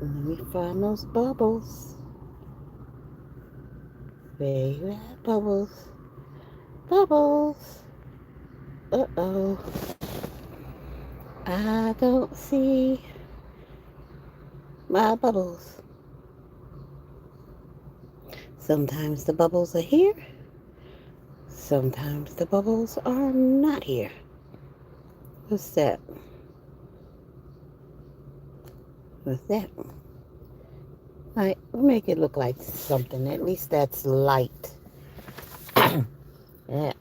Let me find those bubbles. Baby bubbles. Bubbles. Uh-oh. I don't see my bubbles. Sometimes the bubbles are here. Sometimes the bubbles are not here. What's that? What's that? Right, make it look like something. At least that's light. That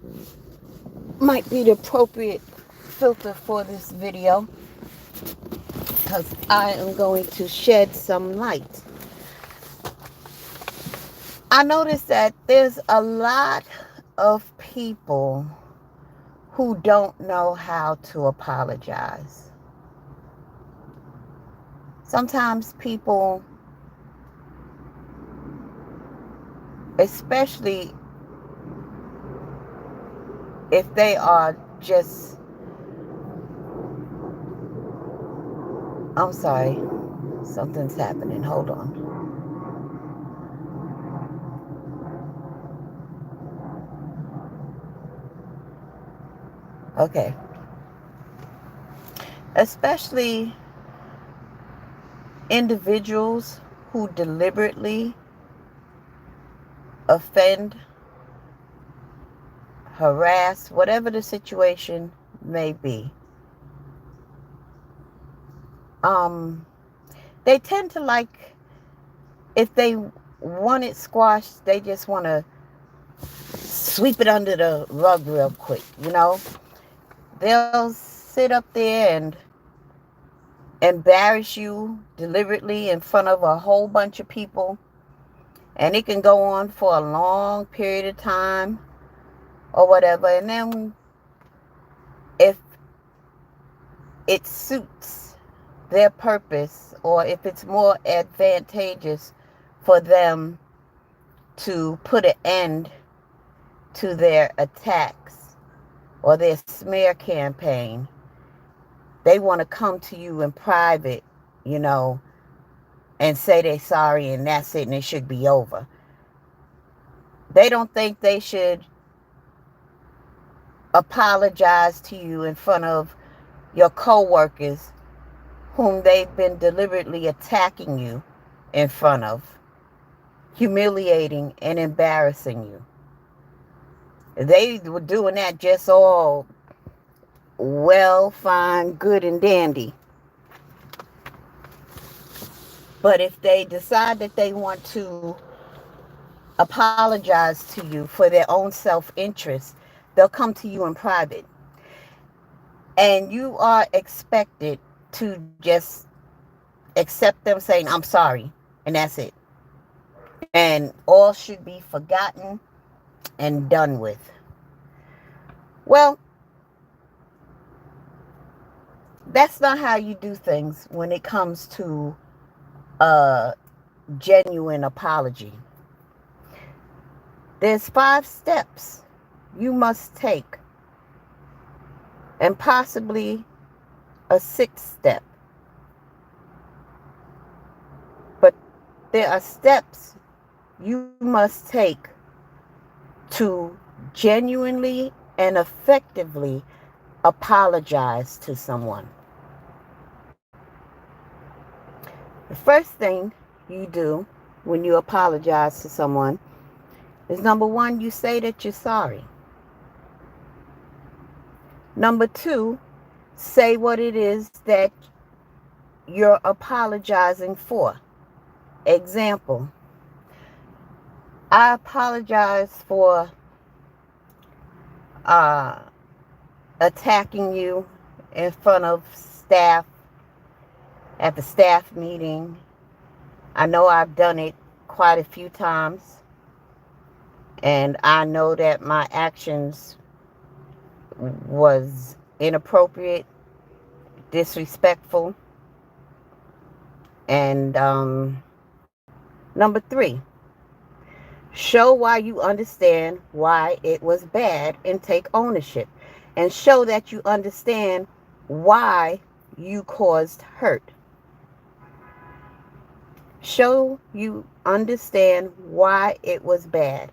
might be the appropriate filter for this video because I am going to shed some light. I noticed that there's a lot of people who don't know how to apologize. Sometimes people, especially if they are just, I'm sorry, something's happening. Hold on. Okay. Especially individuals who deliberately offend, harass, whatever the situation may be. Um, they tend to like, if they want it squashed, they just want to sweep it under the rug real quick, you know? They'll sit up there and embarrass you deliberately in front of a whole bunch of people. And it can go on for a long period of time or whatever. And then if it suits their purpose, or if it's more advantageous for them to put an end to their attacks or their smear campaign, they want to come to you in private, you know, and say they're sorry and that's it and it should be over. They don't think they should apologize to you in front of your coworkers whom they've been deliberately attacking you in front of, humiliating and embarrassing you. They were doing that just all well, fine, good and dandy. But if they decide that they want to apologize to you for their own self-interest, they'll come to you in private. And you are expected to just accept them saying, I'm sorry, and that's it. And all should be forgotten and done with. Well, that's not how you do things when it comes to a genuine apology. There's 5 steps you must take, and possibly a 6th step. But there are steps you must take to genuinely and effectively apologize to someone. The first thing you do when you apologize to someone is, number 1, you say that you're sorry. Number 2, say what it is that you're apologizing for. Example, I apologize for uh, attacking you in front of staff at the staff meeting. I know I've done it quite a few times, and I know that my actions was inappropriate, disrespectful, and number 3, show why you understand why it was bad and take ownership, and show that you understand why you caused hurt. Show you understand why it was bad.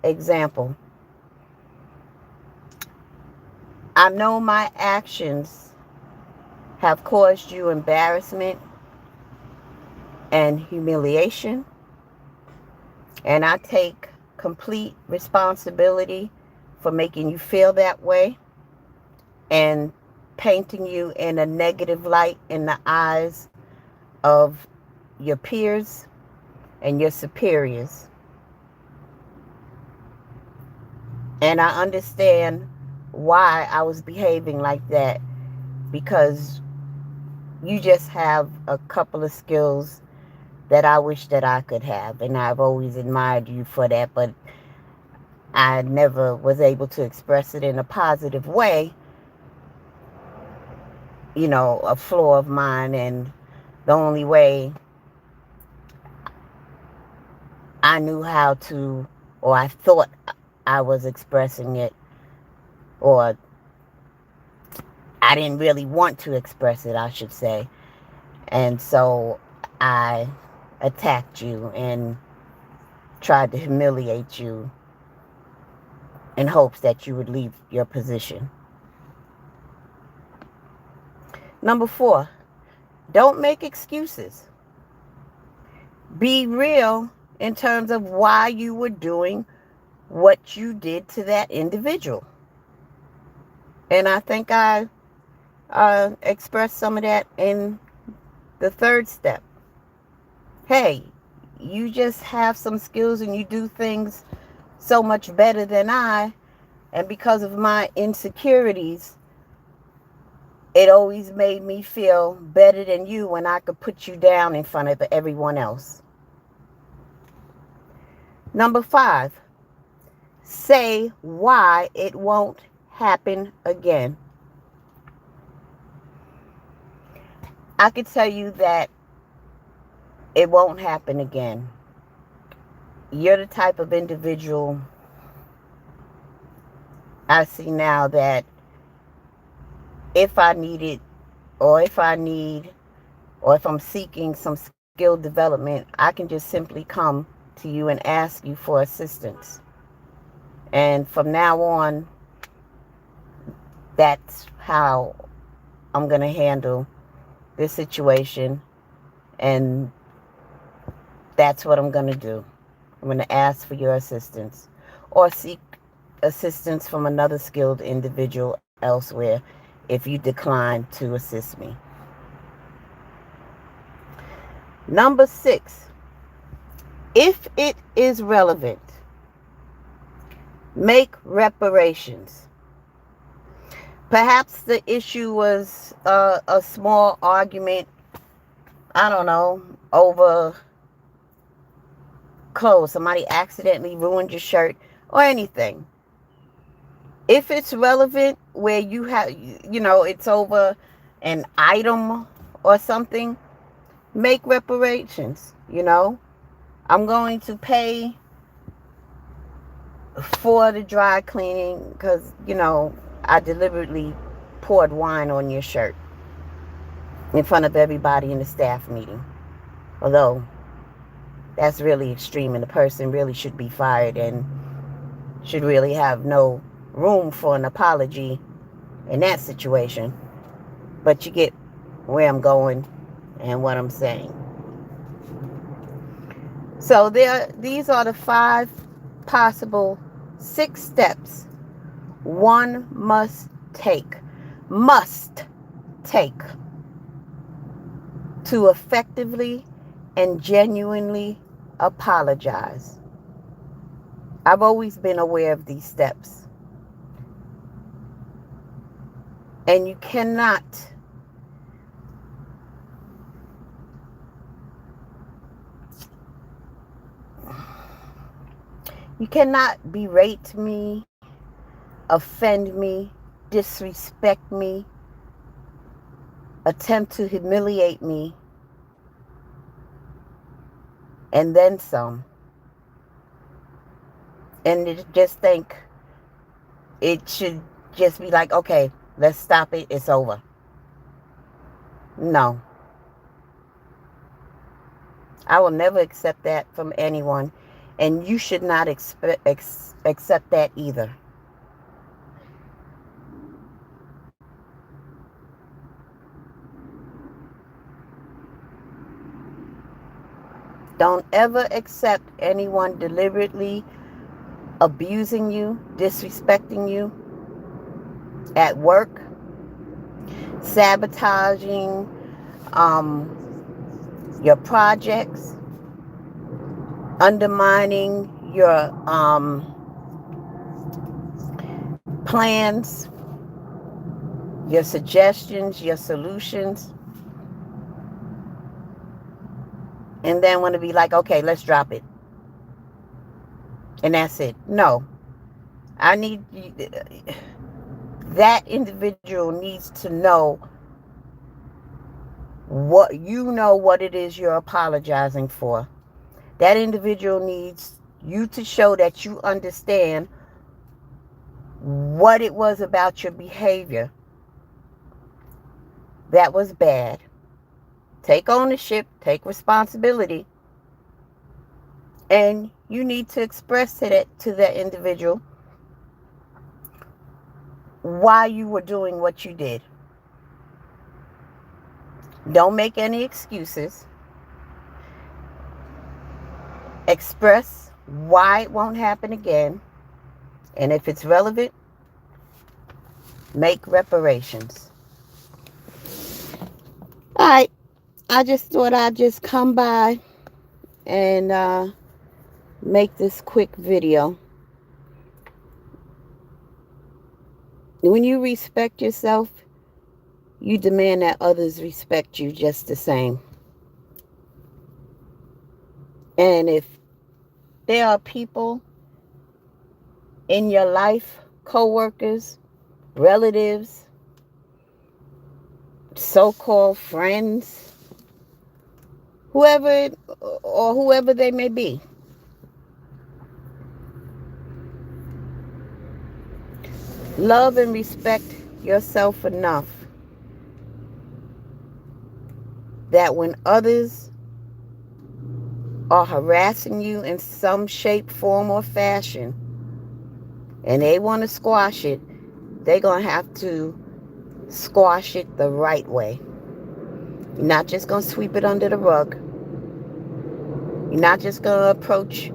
Example, I know my actions have caused you embarrassment and humiliation, and I take complete responsibility for making you feel that way and painting you in a negative light in the eyes of your peers and your superiors. And I understand why I was behaving like that, because you just have a couple of skills that I wish that I could have. And I've always admired you for that, but I never was able to express it in a positive way, a flaw of mine. And the only way I knew how to, or I thought I was expressing it, or I didn't really want to express it, I should say. And so I attacked you and tried to humiliate you in hopes that you would leave your position. Number 4, don't make excuses. Be real in terms of why you were doing what you did to that individual. And I think I expressed some of that in the 3rd step. Hey, you just have some skills and you do things so much better than I. And because of my insecurities, it always made me feel better than you when I could put you down in front of everyone else. Number 5, say why it won't happen again. I could tell you that it won't happen again. You're the type of individual I see now that if I needed, or if I need, or if I'm seeking some skill development, I can just simply come to you and ask you for assistance. And from now on, that's how I'm going to handle this situation. And that's what I'm going to do. I'm going to ask for your assistance or seek assistance from another skilled individual elsewhere if you decline to assist me. Number 6, if it is relevant, make reparations. Perhaps the issue was a small argument, I don't know, over clothes. Somebody accidentally ruined your shirt or anything. If it's relevant where you have, it's over an item or something, make reparations. I'm going to pay for the dry cleaning because, I deliberately poured wine on your shirt in front of everybody in the staff meeting. Although that's really extreme and the person really should be fired and should really have no room for an apology in that situation. But you get where I'm going and what I'm saying. So these are the 5 possible 6 steps one must take to effectively and genuinely apologize. I've always been aware of these steps. And you cannot berate me, offend me, disrespect me, attempt to humiliate me, and then some. And just think it should just be like, okay, let's stop it, it's over. No. I will never accept that from anyone. And you should not accept that either. Don't ever accept anyone deliberately abusing you, disrespecting you at work, sabotaging your projects, undermining your plans, your suggestions, your solutions, and then want to be like, okay, let's drop it. And that's it. No. I need that individual needs to know what it is you're apologizing for. That individual needs you to show that you understand what it was about your behavior that was bad. Take ownership, take responsibility, and you need to express to that individual why you were doing what you did. Don't make any excuses. Express why it won't happen again. And if it's relevant, make reparations. All right. I just thought I'd just come by and make this quick video. When you respect yourself, you demand that others respect you just the same. And if there are people in your life, co-workers, relatives, so-called friends, whoever they may be, love and respect yourself enough that when others are harassing you in some shape, form, or fashion, and they want to squash it, they're going to have to squash it the right way. You're not just going to sweep it under the rug. You're not just going to approach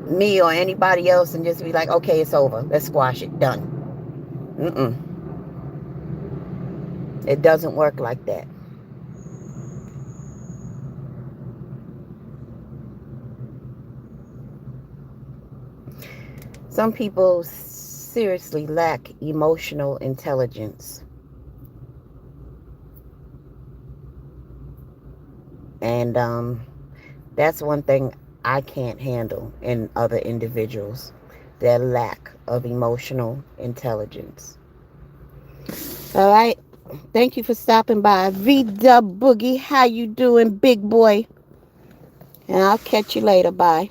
me or anybody else and just be like, okay, it's over. Let's squash it. Done. It doesn't work like that. Some people seriously lack emotional intelligence. And that's one thing I can't handle in other individuals, their lack of emotional intelligence. All right. Thank you for stopping by. V-Dub Boogie, how you doing, big boy? And I'll catch you later. Bye.